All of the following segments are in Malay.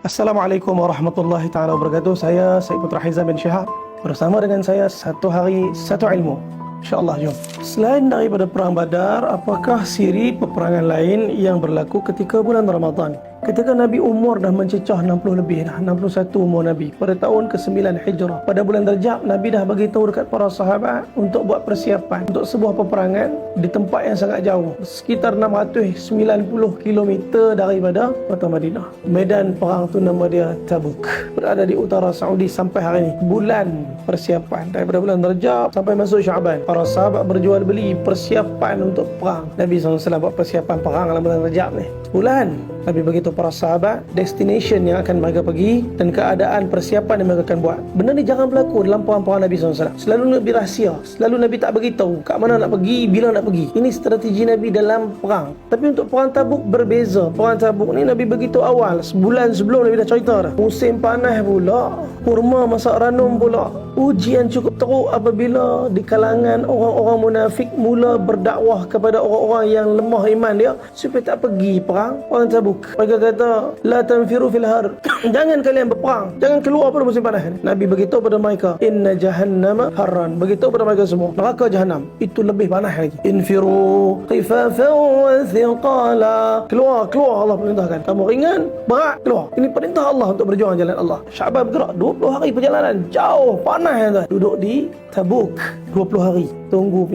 Assalamualaikum warahmatullahi taala wabarakatuh. Saya Syed Putra Haizam bin Syihab. Bersama dengan saya satu hari satu ilmu. InsyaAllah, jom. Selain daripada perang Badar, apakah siri peperangan lain yang berlaku ketika bulan Ramadan? Ketika Nabi umur dah mencecah 60 lebih dah, 61 umur Nabi pada tahun ke-9 Hijrah. Pada bulan Rajab, Nabi dah bagi tahu dekat para sahabat untuk buat persiapan untuk sebuah peperangan di tempat yang sangat jauh, sekitar 690 km daripada kota Madinah. Medan perang tu nama dia Tabuk. Berada di utara Saudi sampai hari ini. Bulan persiapan daripada bulan Rajab sampai masuk Syaban. Para sahabat berjual beli persiapan untuk perang. Nabi SAW buat persiapan perang dalam bulan Rajab ni. Bulan Nabi beritahu para sahabat destination yang akan mereka pergi dan keadaan persiapan yang mereka akan buat. Benda ni jangan berlaku dalam perang-perang Nabi SAW. Selalu Nabi rahsia, selalu Nabi tak beritahu kat mana nak pergi, bila nak pergi. Ini strategi Nabi dalam perang. Tapi untuk perang Tabuk berbeza. Perang Tabuk ni Nabi beritahu awal, sebulan sebelum Nabi dah cerita dah. Musim panas pula, kurma masak ranum pula. Ujian cukup teruk apabila di kalangan orang-orang munafik mula berdakwah kepada orang-orang yang lemah iman dia supaya tak pergi perang Tabuk. Mereka kata, la tanfiru fil har. Jangan kalian berperang, jangan keluar pada musim panas. Nabi beritahu pada mereka, inna jahannama harran. Beritahu pada mereka semua, neraka jahanam itu lebih panas lagi. Infiru khifafan wa thiqala. Keluar Allah perintahkan. Kamu ringan, berat, keluar. Ini perintah Allah untuk berjuang jalan Allah. Sya'ban bergerak 20 hari perjalanan jauh, panas tuan. Duduk di Tabuk 20 hari. Tunggu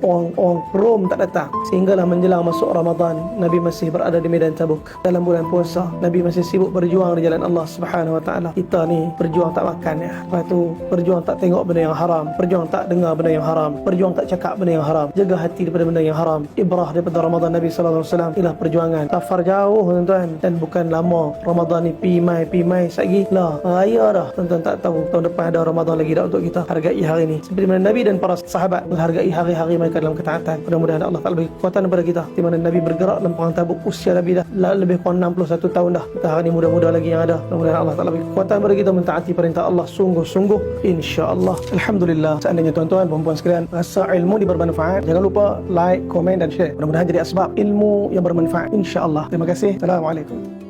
orang Rom tak datang. Sehinggalah menjelang masuk Ramadan, Nabi masih berada di medan Tabuk. Dalam bulan puasa, Nabi masih sibuk berjuang di jalan Allah Subhanahu Wa Taala. Kita ni berjuang tak makan ya. Lepas tu berjuang tak tengok benda yang haram, berjuang tak dengar benda yang haram, berjuang tak cakap benda yang haram, jaga hati daripada benda yang haram. Ibrah daripada Ramadan Nabi sallallahu alaihi wasallam ialah perjuangan. Safar jauh tuan-tuan dan bukan lama. Ramadan ni pi mai satgi lah. Raya dah. Tuan-tuan tak tahu tahun depan ada Ramadan lagi dah untuk kita. Hargai hari ni seperti mana Nabi dan para sahabat menghargai hari-hari mereka dalam ketaatan. Mudah-mudahan Allah Ta'ala beri kekuatan kepada kita di mana Nabi bergerak dalam perang Tabuk. Usia Nabi dah lebih kurang 61 tahun dah. Kita hari ni muda-muda lagi yang ada. Mudah-mudahan Allah Ta'ala beri kekuatan kepada kita mentaati perintah Allah sungguh-sungguh, insya-Allah. Alhamdulillah. Seandainya tuan-tuan perempuan sekalian rasa ilmu ini bermanfaat, jangan lupa like, komen dan share. Mudah-mudahan jadi asbab ilmu yang bermanfaat, insya-Allah. Terima kasih. Assalamualaikum.